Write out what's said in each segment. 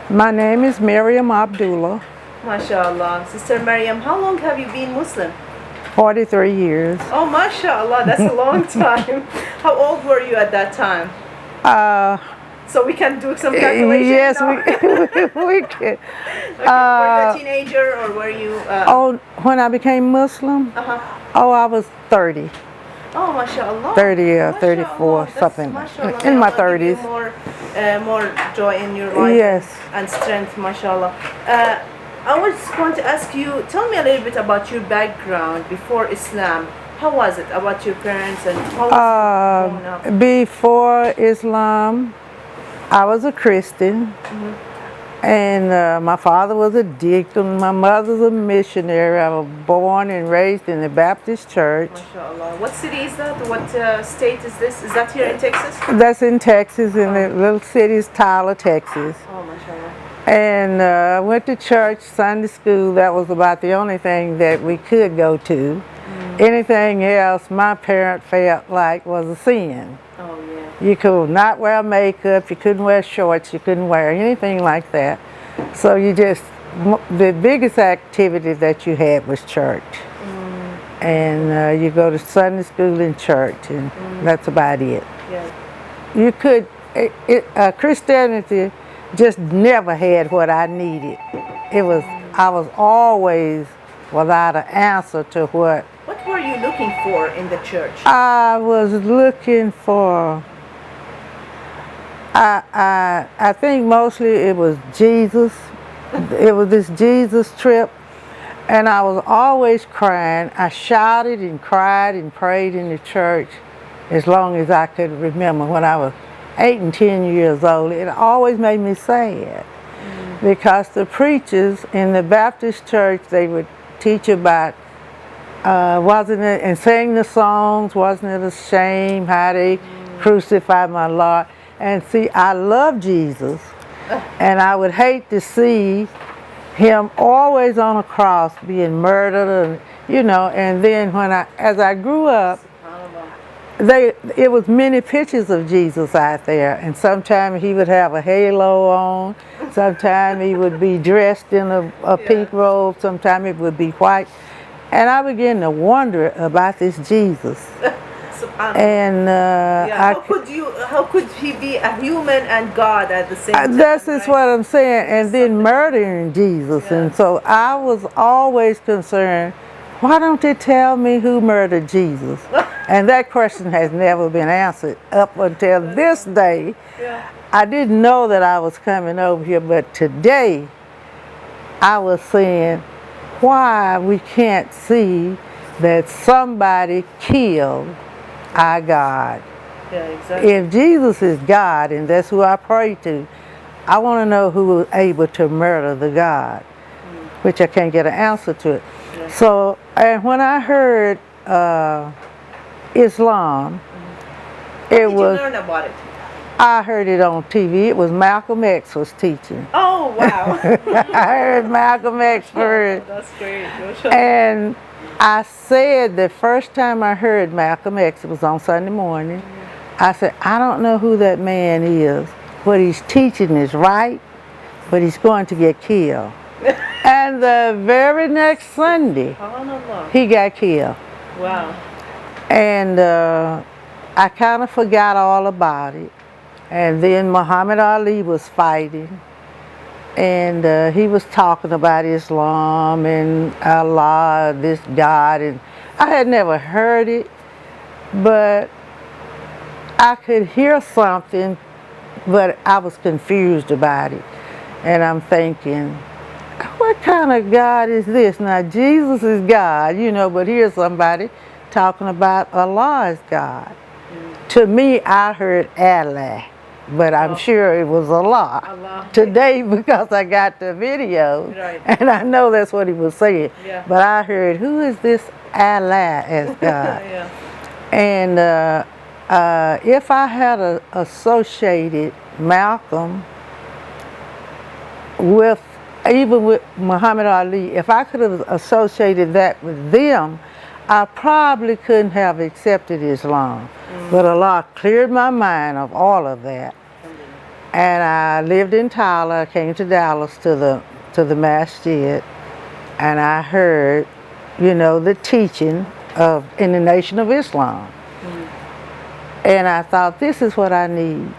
My name is Mariam Abdullah, MashaAllah. Sister Mariam, how long have you been Muslim? 43 years. Oh, MashaAllah, that's a long time. How old were you at that time? So we can do some calculations. Yes, now? we can. Okay, were you a teenager or were you... Oh, when I became Muslim? Oh, I was 30. Oh, MashaAllah. 30 or MashaAllah. 34, That's, something. MashaAllah. In May my Allah give you 30s. more joy in your life. Yes. And strength, MashaAllah. I was going to ask you, tell me a little bit about your background before Islam. How was it about your parents and how was it growing up? Before Islam, I was a Christian. And my father was a deacon, my mother's a missionary. I was born and raised in the Baptist church. MashaAllah. What city is that? What state is this? Is that here in Texas? That's in Texas, in the little city's Tyler, Texas. Oh, MashaAllah. And went to church, Sunday school. That was about the only thing that we could go to. Anything else, my parent felt like was a sin. Oh, yeah. You could not wear makeup, you couldn't wear shorts, you couldn't wear anything like that. So you just, the biggest activity that you had was church. And you go to Sunday school and church, and that's about it. Yeah. You could, Christianity just never had what I needed. It was, I was always without an answer to what. What were you looking for in the church? I was looking for, I think mostly it was Jesus. It was this Jesus trip, and I was always crying. I shouted and cried and prayed in the church as long as I could remember. When I was 8 and 10 years old, it always made me sad because the preachers in the Baptist church, they would teach about wasn't it, and sing the songs, wasn't it a shame how they crucified my Lord. And see, I love Jesus, and I would hate to see him always on a cross being murdered, and you know. And then when as I grew up, it was many pictures of Jesus out there, and sometimes he would have a halo on, sometimes he would be dressed in a pink robe, sometimes it would be white. And I began to wonder about this Jesus. And how could he be a human and God at the same time? That's just what I'm saying. And then murdering Jesus. And so I was always concerned, why don't they tell me who murdered Jesus? And that question has never been answered up until this day. I didn't know that I was coming over here, but today I was saying, why we can't see that somebody killed our God. Yeah, exactly. If Jesus is God, and that's who I pray to, I want to know who was able to murder the God, which I can't get an answer to it. Yeah. So, and when I heard Islam, How did you learn about it? I heard it on TV. It was Malcolm X was teaching. Oh, wow. I heard Malcolm X first. That's great. And I said the first time I heard Malcolm X, it was on Sunday morning, I said, I don't know who that man is. What he's teaching is right, but he's going to get killed. And the very next Sunday, he got killed. Wow. And I kind of forgot all about it. And then Muhammad Ali was fighting, and he was talking about Islam and Allah, this God, and I had never heard it, but I could hear something, but I was confused about it. And I'm thinking, what kind of God is this? Now Jesus is God, you know, but here's somebody talking about Allah as God. To me, I heard Allah. But I'm sure it was Allah today because I got the video, and I know that's what he was saying. Yeah. But I heard, who is this Allah as God? And if I had associated Malcolm with, even with Muhammad Ali, if I could have associated that with them, I probably couldn't have accepted Islam. But Allah cleared my mind of all of that. And I lived in Tyler. I came to Dallas to the masjid, and I heard, you know, the teaching of in the Nation of Islam. And I thought, this is what I need.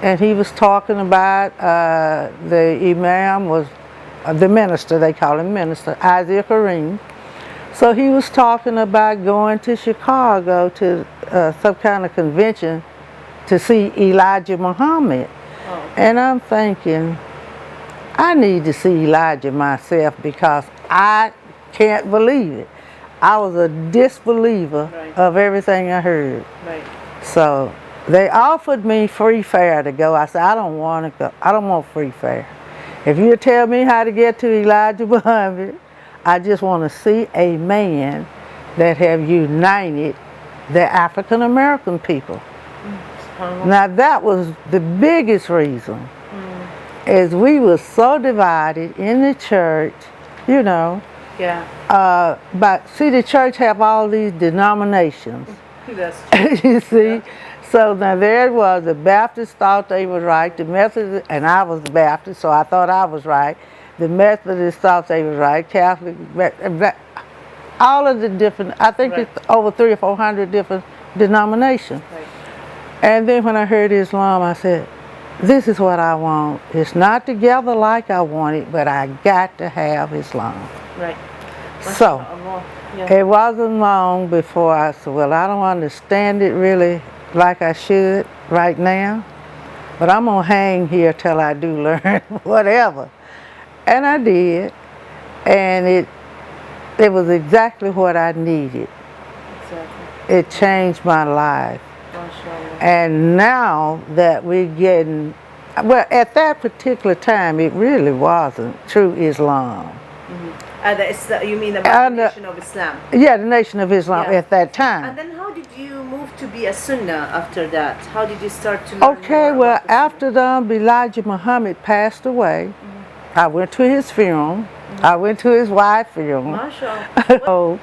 And he was talking about the imam was the minister, they call him minister, Isaiah Kareem. So he was talking about going to Chicago to some kind of convention to see Elijah Muhammad. Oh. And I'm thinking, I need to see Elijah myself because I can't believe it. I was a disbeliever of everything I heard. Right. So they offered me free fare to go. I said, I don't want to go. I don't want free fare. If you tell me how to get to Elijah Muhammad, I just want to see a man that have united the African American people. Now that was the biggest reason, is we were so divided in the church, you know. Yeah. But see, the church have all these denominations. That's true. You see. Yeah. So now there it was, the Baptists thought they were right, the Methodists, and I was Baptist, so I thought I was right. The Methodists thought they were right, Catholic, all of the different, I think it's over 300 or 400 different denominations. Right. And then when I heard Islam, I said, this is what I want. It's not together like I want it, but I got to have Islam. Right. So, it wasn't long before I said, well, I don't understand it really like I should right now, but I'm gonna hang here till I do learn whatever. And I did, and it was exactly what I needed. Exactly. It changed my life. And now that we're getting, well, at that particular time, it really wasn't true Islam. You mean about the Nation of Islam? Yeah, the Nation of Islam at that time. And then how did you move to be a Sunnah after that? How did you start to learn Okay, well, after Elijah Muhammad passed away, I went to his funeral. I went to his wife's funeral. MashaAllah. So,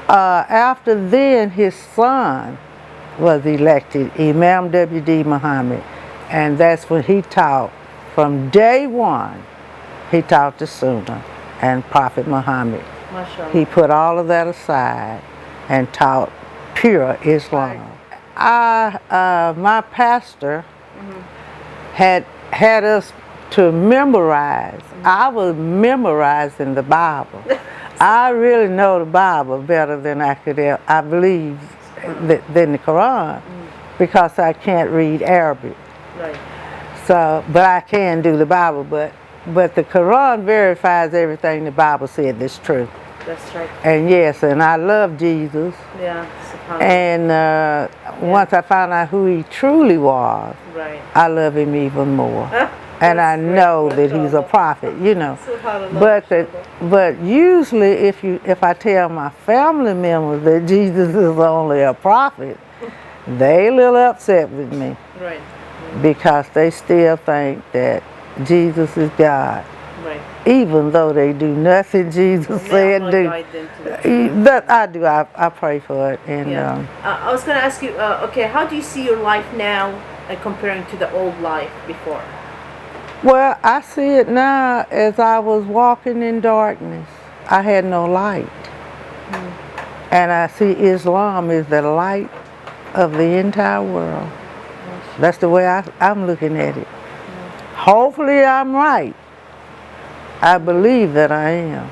after then, his son was elected, Imam W.D. Muhammad. And that's when he taught, from day one, he taught the Sunnah and Prophet Muhammad. MashaAllah. He put all of that aside and taught pure Islam. My pastor had us to memorize. I was memorizing the Bible. I really know the Bible better than I could ever, I believe, than the Quran, because I can't read Arabic. Right. So, but I can do the Bible, but the Quran verifies everything the Bible said that's true. That's right. And yes, and I love Jesus. Yeah. And once I found out who he truly was, I love him even more. And I know that he's a prophet, you know. But usually, if I tell my family members that Jesus is only a prophet, they a little upset with me. Right. Because they still think that Jesus is God. Right. Even though they do nothing Jesus said do. That I do. I pray for it. And I was going to ask you, okay, how do you see your life now comparing to the old life before? Well, I see it now as I was walking in darkness. I had no light. And I see Islam is the light of the entire world. That's the way I'm looking at it. Hopefully I'm right. I believe that I am,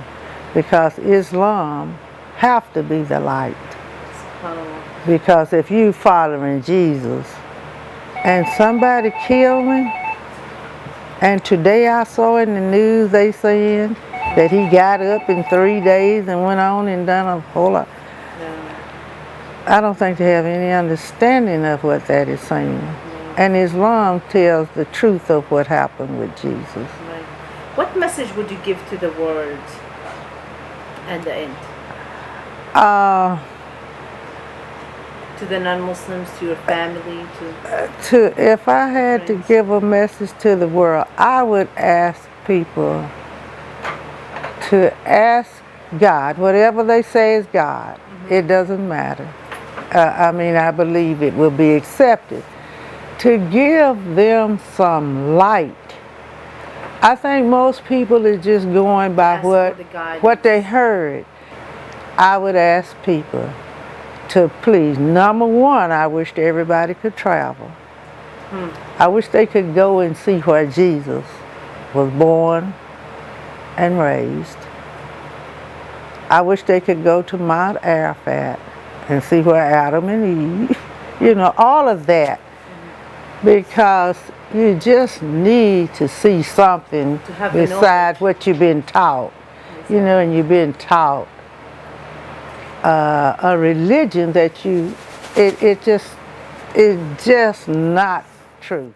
because Islam have to be the light. Because if you following Jesus and somebody killed me, and today I saw in the news they saying that he got up in 3 days and went on and done a whole lot. I don't think they have any understanding of what that is saying. And Islam tells the truth of what happened with Jesus. What message would you give to the world at the end? To the non-Muslims, to your family, if I had to give a message to the world, I would ask people to ask God, whatever they say is God. It doesn't matter. I mean, I believe it will be accepted. to give them some light. I think most people are just going by what they heard. I would ask people to please, number one, I wished everybody could travel. I wish they could go and see where Jesus was born and raised. I wish they could go to Mount Arafat and see where Adam and Eve, you know, all of that. Because you just need to see something besides what you've been taught. You know, and you've been taught a religion that it's just not true.